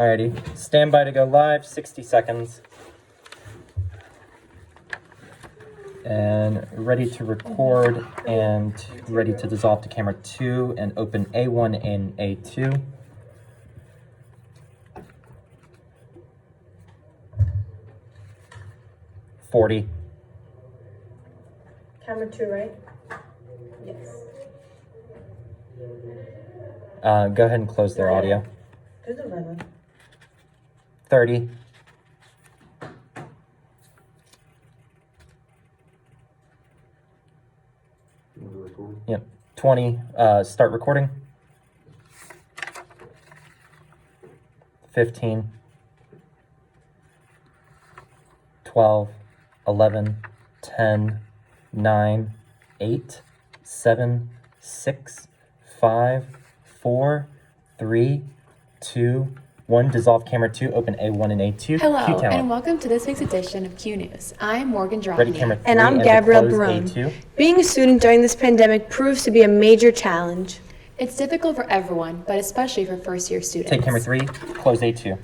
Alrighty, stand by to go live, 60 seconds. And ready to record and ready to dissolve to camera 2 and open A1 and A2. $40. Camera 2, right? Yes. Go ahead and close their audio. There's 11. 30. Yep. 20. Start recording. 15. 12. 11. 10. 9. 8. 7. 6. 5. 4. 3. 2. 1. Dissolve camera 2. Open A1 and A2. Hello, Q-Talent. and welcome to this week's edition of Q News. I'm Morgan Ready Drawley. camera 3 And I'm to Gabrielle close Barone. A2. Being a student during this pandemic proves to be a major challenge. It's difficult for everyone, but especially for first-year students. Take camera 3. Close A2.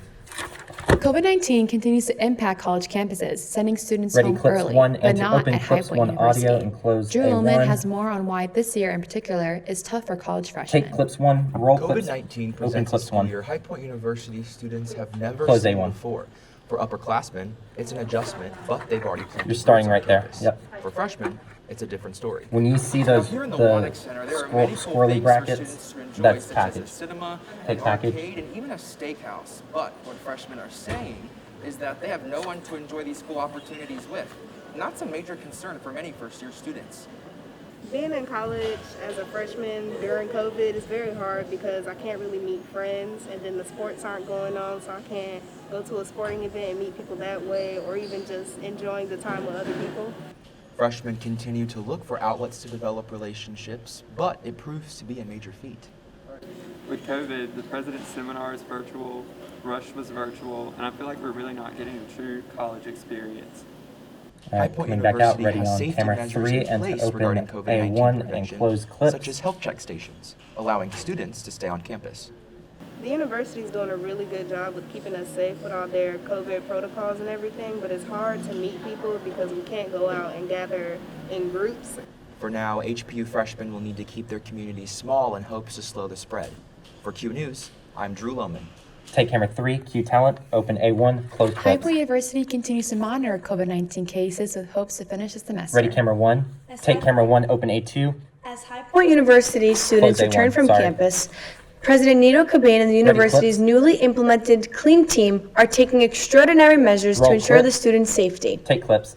COVID-19 continues to impact college campuses, sending students Ready home clips early, 1 but and to not open at High clips Point 1 University. audio and close Drew A1. Lohman has more on why this year in particular is tough for college freshmen. Take clips 1, roll clips, COVID-19 open presents a clips school 1. year High Point University students have never Close seen A1. before. For upperclassmen, it's an adjustment, but they've already planted You're starting roots on right there. campus. Yep. For freshmen, it's a different story. When you see Now, those, here in the the Waddix Center, there are many cool squirrely things brackets, for students to enjoy, that's such package. as a cinema, Take an package. arcade, and even a steakhouse. But what freshmen are saying is that they have no one to enjoy these cool opportunities with. And that's a major concern for many first-year students. Being in college as a freshman during COVID is very hard because I can't really meet friends, and then the sports aren't going on, so I can't go to a sporting event and meet people that way, or even just enjoying the time with other people. Freshmen continue to look for outlets to develop relationships, but it proves to be a major feat. With COVID, the president's seminar is virtual, Rush was virtual, and I feel like we're really not getting a true college experience. All right, High Point coming back out, University ready has on safety camera measures 3 in and to place open regarding COVID-19 A1 and prevention, close clips. such as health check stations, allowing students to stay on campus. The university is doing a really good job with keeping us safe with all their COVID protocols and everything, but it's hard to meet people because we can't go out and gather in groups. For now, HPU freshmen will need to keep their communities small in hopes to slow the spread. For Q News, I'm Drew Lohman. Take camera 3, Q-Talent, open A1, close High clips. Point University continues to monitor COVID-19 cases with hopes to finish the semester. Ready camera 1. Take camera 1, open A2. As High Point University students Close A1, return from sorry. campus, President Nito Cobain and the university's clips. newly implemented Clean Team are taking extraordinary measures Roll to ensure the clips. students' safety. Take clips.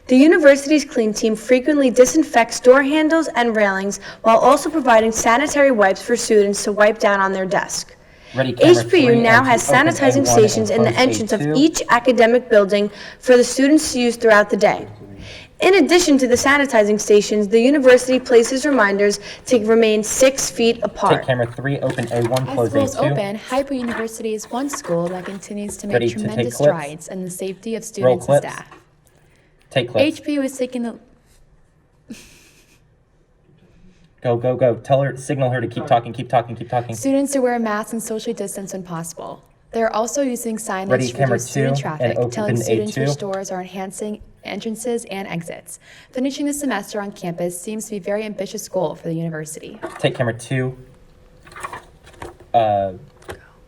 The university's Clean Team frequently disinfects door handles and railings while also providing sanitary wipes for students to wipe down on their desk. Ready camera 3 HPU now and to has open sanitizing A1 stations and in the close entrance of A2. each academic building for the students to use throughout the day. In addition to the sanitizing stations, the university places reminders to remain 6 feet Take apart. camera 3, open A1, As close schools A2. open, High Point University is one school that continues to make Ready to take tremendous clips? strides in the safety of students and clips. staff. Take clips. HPU is taking the Go, go, go. Tell her, signal her to keep talking, keep talking, keep talking. students to wear masks and socially distance when possible. They're also using signage Ready, to camera reduce student 2, traffic, and open telling students A2. which doors are enhancing entrances and exits. Finishing the semester on campus seems to be a very ambitious goal for the university. Take camera 2.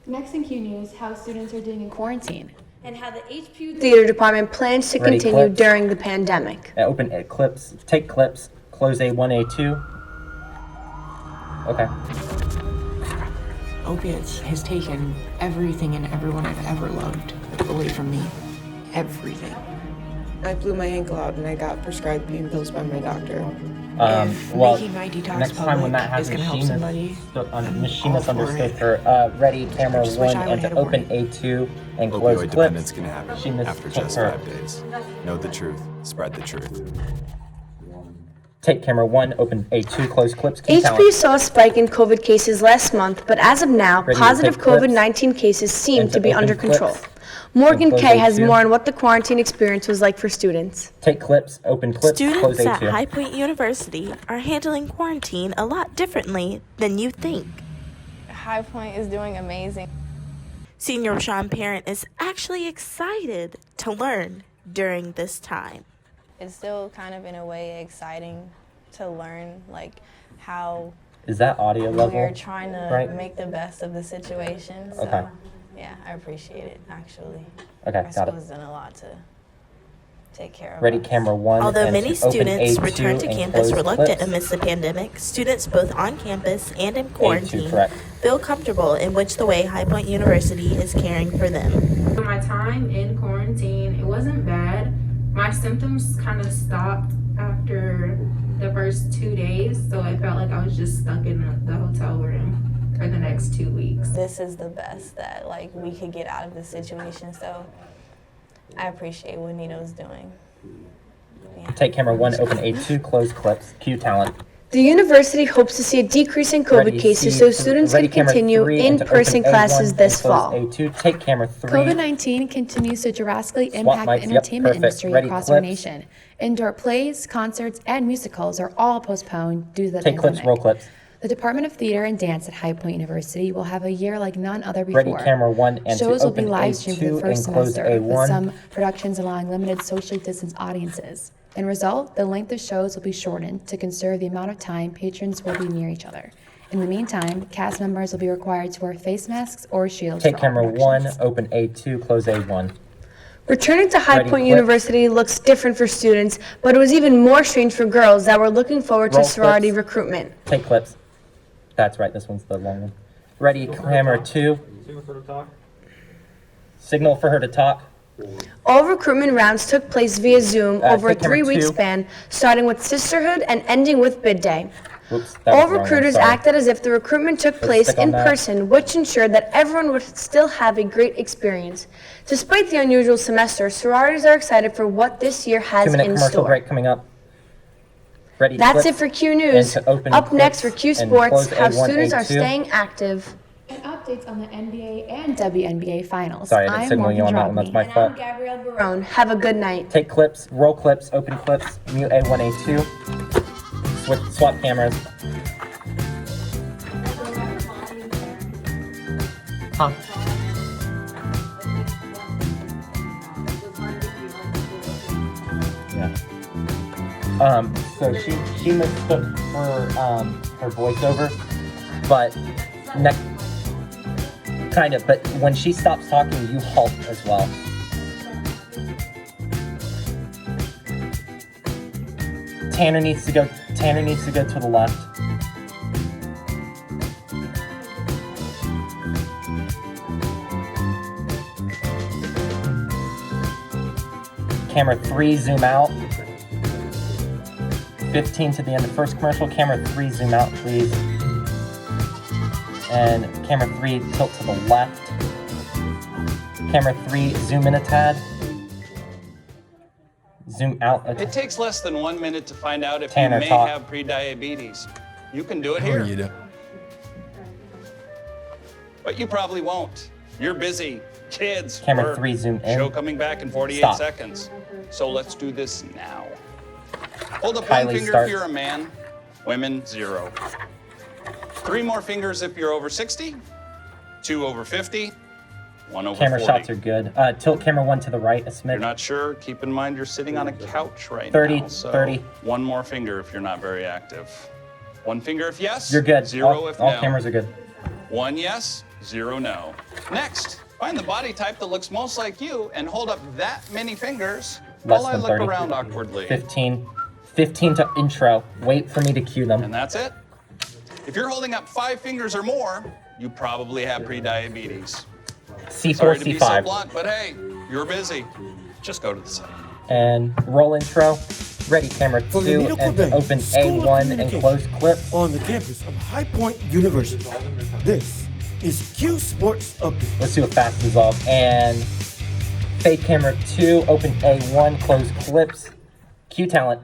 Next in Q News, how students are doing in quarantine. And how the HPU Theater Department plans to Ready, continue clips. during the pandemic. Open clips. Take clips. Close A1, A2. Okay. Opiates has taken everything and everyone I've ever loved away from me. Everything. I blew my ankle out and I got prescribed pain pills by my doctor. If Well, making my detox next time when that public is happens, gonna help somebody, she all misunderstood for her. Ready, camera just wish 1, I and would've to had a open warning. A2 and close Opioid clips. dependence can happen She after mistook just her. 5 days. Know the truth. Spread the truth. Take camera 1, open A2, close clips. HPU saw a spike in COVID cases last month, but as of now, Ready to positive take clips? COVID-19 cases seem And to to be open under clips? control. Morgan close Kay has A2. more on what the quarantine experience was like for students. Take clips, open clips, close Students at A2. High Point University are handling quarantine a lot differently than you think. High Point is doing amazing. Senior Rashawn Parent is actually excited to learn during this time. It's still kind of in a way exciting to learn like how Is that audio level? we're trying to right? make the best of the situation. So Okay. yeah, I appreciate it actually. Okay, Our got school's it. done a lot to take care of Ready, us. camera 1. Although and many to open students A2 returned to and campus close reluctant clips. amidst the pandemic, students both on campus and in A2, quarantine correct. feel comfortable in which the way High Point University is caring for them. My time in quarantine, it wasn't bad. My symptoms kind of stopped after the first 2 days, so I felt like I was just stuck in the hotel room for the next 2 weeks. This is the best that like we could get out of this situation, so I appreciate what Nito's doing. Yeah. Take camera 1, open A2, close clips. Cue talent. The university hopes to see a decrease in COVID Ready, cases C, so students ready, can camera continue 3, and to in-person open A1 classes this and close fall. A2, take camera 3. COVID-19 continues to drastically Swap impact mics, the yep, entertainment perfect. industry Ready, across our clips. nation. Indoor plays, concerts, and musicals are all postponed due to the Take pandemic. clips, roll clips. The Department of Theater and Dance at High Point University will have a year like none other before. Ready, camera 1, and to Shows will be open live streamed for the A2 first and close semester, with A1. some productions allowing limited socially distanced audiences. In result, the length of shows will be shortened to conserve the amount of time patrons will be near each other. In the meantime, cast members will be required to wear face masks or shields Take for all camera 1, productions. open A2, close A1. Returning to High Ready, Point clip. University looks different for students, but it was even more strange for girls that were looking forward to Roll sorority clips. recruitment. Take clips. That's right, this one's the long one. Ready, camera 2. Signal for her to talk. All recruitment rounds took place via Zoom over a take camera 3-week 2. span, starting with sisterhood and ending with bid day. Whoops, that was All the wrong one, recruiters sorry. acted as if the recruitment took place stick on in that. person, which ensured that everyone would still have a great experience. Despite the unusual semester, sororities are excited for what this year has 2-minute in commercial store. break coming up. Ready, That's clips. it for Q News. And to open Up next for clips Q and Sports, close how A1, students are A2. staying active. And updates on the NBA and WNBA finals. Sorry, I didn't I'm signal you on Morgan that one, that's Drobny. my And I'm fault. Gabrielle Barone. Have a good night. Take clips, roll clips, open clips, mute A1, A2. Swap cameras. Huh? Yeah. So she mistook her voiceover, but kind of. But when she stops talking, you halt as well. Tanner needs to go to the left. Camera 3, zoom out. 15 to the end of first commercial. Camera 3, zoom out, please. And camera 3, tilt to the left. Camera 3, zoom in a tad. Zoom out a tad. It takes less than 1 minute to find out if Tanner, you may talk. have prediabetes. You can do it here. But you probably won't. You're busy. Kids, Camera work, 3, zoom in. show coming back in 48 Stop. seconds. So let's do this now. Hold up Kylie one finger starts. if you're a man, women 0. 3 more fingers if you're over 60, 2 over 50, 1 over Camera 40. shots are good. Tilt camera 1 to the right a If you're smidge. not sure, keep in mind you're sitting on a couch right 30, now. So 30. 1 more finger if you're not very active. 1 finger if yes. You're good. 0 all, if all no. cameras are good. 1 yes, 0 no. Next, find the body type that looks most like you and hold up that many fingers Less while I than look 30. around awkwardly. 15. 15 to intro. Wait for me to cue them. And that's it. If you're holding up 5 fingers or more, you probably have prediabetes. C4, Sorry to be so C5. blunt, but hey, you're busy. Just go to the side. And roll intro. Ready, camera 2, and to open A1 and close clip. On the campus of High Point University. This is Q Sports Update. Let's do a fast resolve. And fade camera 2, open A1, close clips. Cue talent.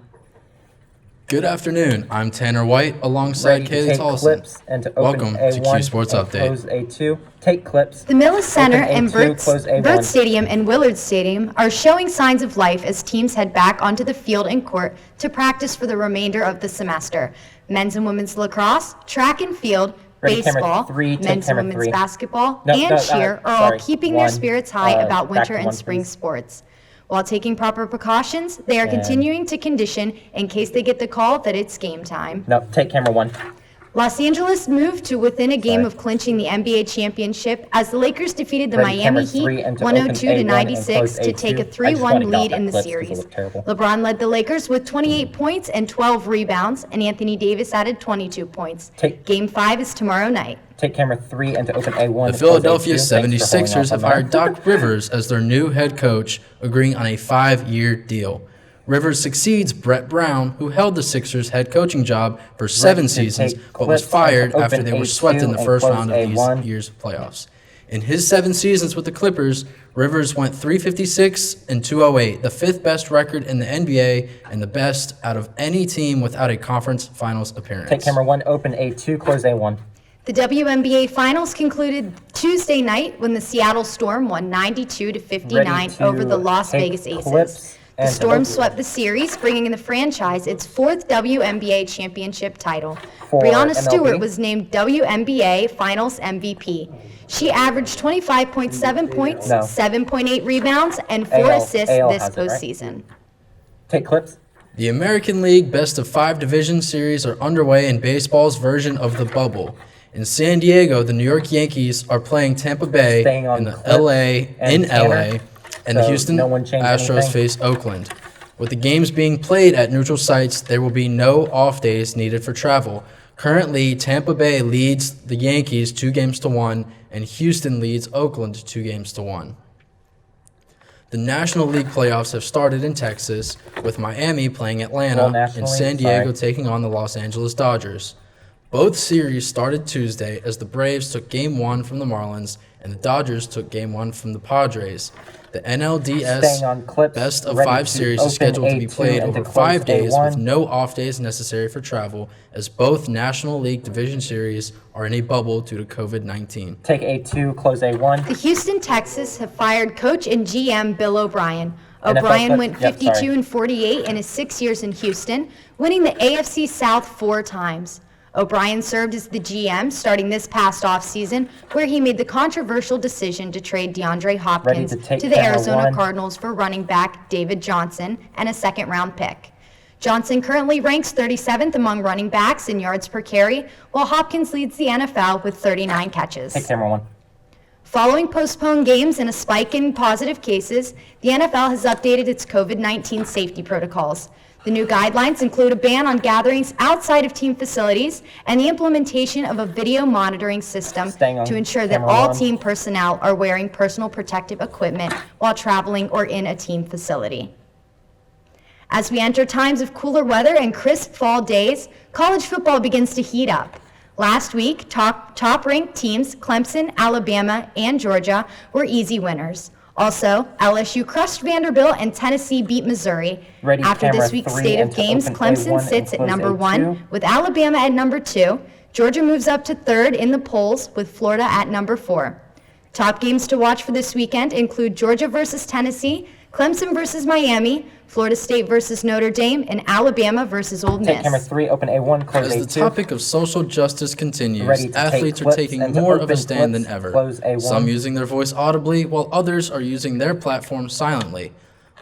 Good afternoon. I'm Tanner White alongside Ready to Kaylee take Tolson. clips and to open Welcome A1 to Q Sports and Update. close A2. Take clips. The Millis Center Open and A2, close A1. Burt Stadium and Willard Stadium are showing signs of life as teams head back onto the field and court to practice for the remainder of the semester. Men's and women's lacrosse, track and field, Ready, camera baseball, three, take men's and camera women's three. basketball, No, and no, cheer are sorry. all keeping their One, spirits high about back winter to and one, spring please. sports. While taking proper precautions, they are And- continuing to condition in case they get the call that it's game time. No, take camera one. Los Angeles moved to within a game Sorry. of clinching the NBA championship as the Lakers defeated the Ready, camera Miami three, Heat and to 102 to open A1 and 96 close to take A2. a I just wanna 3-1 get lead off in that the clip because it series. looked terrible. LeBron led the Lakers with 28 points and 12 rebounds, and Anthony Davis added 22 points. Game 5 is tomorrow night. Take camera three and to open A1. The to close Philadelphia A2. Thanks for holding 76ers off have on hired that. Doc Rivers as their new head coach, agreeing on a 5-year deal. Rivers succeeds Brett Brown, who held the Sixers head coaching job for 7 to seasons, take but was clips fired and after open they were A2 swept in the and first close round of A1. these year's playoffs. In his 7 seasons with the Clippers, Rivers went 356 and 208, the 5th best record in the NBA and the best out of any team without a conference finals appearance. Take camera one, open A2, close A1. The WNBA Finals concluded Tuesday night when the Seattle Storm won 92 to 59 to over the Las take Vegas Aces. clips The and to Storm open- swept the series, bringing the franchise its 4th WNBA championship title. For Brianna MLB? Stewart was named WNBA Finals MVP. She averaged 25.7 points, No. 7.8 rebounds, and 4 AL assists AL this has it, right? postseason. Take clips. The American League Best of 5 Division Series are underway in baseball's version of the bubble. In San Diego, the New York Yankees are playing Tampa Bay Staying on in the clips LA, and in Tanner, LA, and the so Houston no one changed Astros anything? face Oakland. With the games being played at neutral sites, there will be no off days needed for travel. Currently, Tampa Bay leads the Yankees 2-1, and Houston leads Oakland 2-1. The National League playoffs have started in Texas, with Miami playing Atlanta Well, National and League, San Diego sorry. taking on the Los Angeles Dodgers. Both series started Tuesday as the Braves took Game 1 from the Marlins and the Dodgers took Game 1 from the Padres. The NLDS Staying on clips, Best of ready 5 to series is open scheduled to be A2 played and to over close 5 days A1. with no off days necessary for travel, as both National League Division Series are in a bubble due to COVID-19. Take A2, close A1. The Houston Texans have fired coach and GM Bill O'Brien. NFL O'Brien clip- went yep, 52 sorry. and 48 in his 6 years in Houston, winning the AFC South 4 times. O'Brien served as the GM starting this past offseason, where he made the controversial decision to trade DeAndre Hopkins to take to the camera Arizona one. Cardinals for running back David Johnson and a second-round pick. Johnson currently ranks 37th among running backs in yards per carry, while Hopkins leads the NFL with 39 catches. Take camera one. Following postponed games and a spike in positive cases, the NFL has updated its COVID-19 safety protocols. The new guidelines include a ban on gatherings outside of team facilities and the implementation of a video monitoring system Staying on to ensure that camera all one. team personnel are wearing personal protective equipment while traveling or in a team facility. As we enter times of cooler weather and crisp fall days, college football begins to heat up. Last week, top-ranked teams Clemson, Alabama, and Georgia were easy winners. Also, LSU crushed Vanderbilt and Tennessee beat Missouri. Ready, After camera this week's three, state and of to games, open Clemson A1 sits and at close number A2. 1 with Alabama at number 2. Georgia moves up to 3rd in the polls with Florida at number 4. Top games to watch for this weekend include Georgia versus Tennessee, Clemson versus Miami, Florida State versus Notre Dame, and Alabama versus Ole Take camera Miss. 3, open A1, close As A2. the topic of social justice continues, Ready to take athletes are clips taking and to more of open a stand clips, than ever. close A1. Some using their voice audibly, while others are using their platform silently.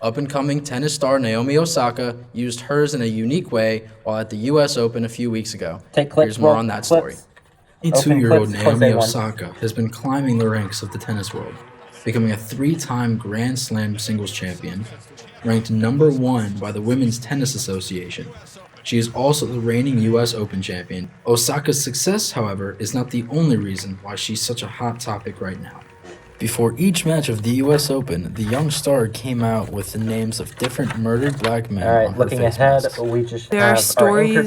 Up-and-coming tennis star Naomi Osaka used hers in a unique way while at the U.S. Open a few weeks ago. Take clips, Here's more roll on that clips. story. 22-year-old clips, close Naomi A1. Osaka has been climbing the ranks of the tennis world, becoming a 3-time Grand Slam singles champion, ranked number 1 by the Women's Tennis Association. She is also the reigning U.S. Open champion. Osaka's success, however, is not the only reason why she's such a hot topic right now. Before each match of the U.S. Open, the young star came out with the names of different murdered black men All on right, her looking face ahead, masks. we just There have are our anchor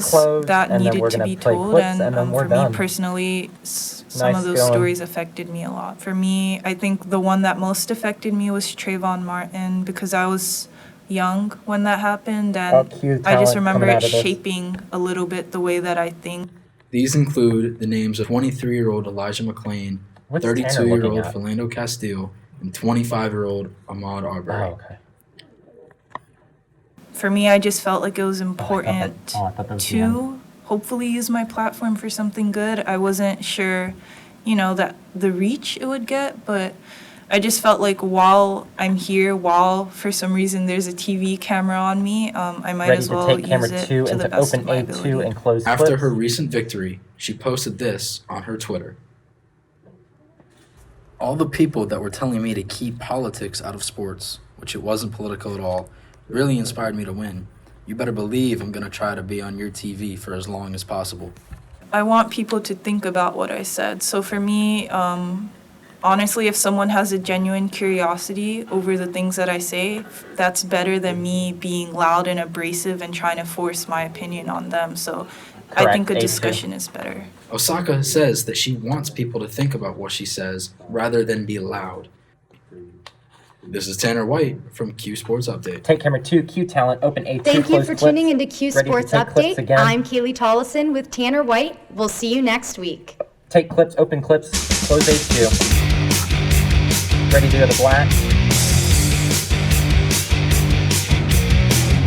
stories closed, that and then needed we're to gonna be play told, clips, and then we're for done. me personally, some Nice of those going. stories affected me a lot. For me, I think the one that most affected me was Trayvon Martin, because I was young when that happened, and cute I just talent remember coming it out of this. shaping a little bit the way that I think. These include the names of 23-year-old Elijah McClain, What's Tanner looking 32-year-old at? Philando Castile, and 25-year-old Ahmaud Arbery. Oh, okay. For me, I just felt like it was important I thought that was the to hopefully use my platform for something good. I wasn't sure, that the reach it would get, but I just felt like while I'm here, while for some reason there's a TV camera on me, I might Ready as to well take use camera it 2 to the into best open of my A2 ability. and close After clips. her recent victory, she posted this on her Twitter. All the people that were telling me to keep politics out of sports, which it wasn't political at all, really inspired me to win. You better believe I'm going to try to be on your TV for as long as possible. I want people to think about what I said. So for me, honestly, if someone has a genuine curiosity over the things that I say, that's better than me being loud and abrasive and trying to force my opinion on them. So I think a Correct, A2. discussion is better. Osaka says that she wants people to think about what she says rather than be loud. This is Tanner White from Q Sports Update. Take camera 2, Q Talent, open A2, Thank you close for clips. tuning into Q Ready to Sports take clips Update. again. I'm Kaylee Tollison with Tanner White. We'll see you next week. Take clips, open clips, close A2. Ready to go to black.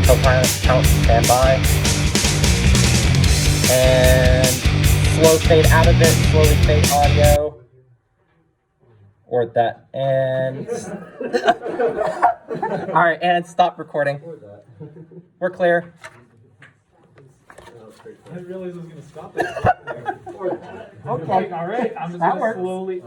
Co-pilot, count, stand by. And slow fade out of it, slowly fade audio. Or that, and... All right, and stop recording. We're clear. I didn't realize I was going to stop it. Okay, all right, I'm just that going to works. slowly.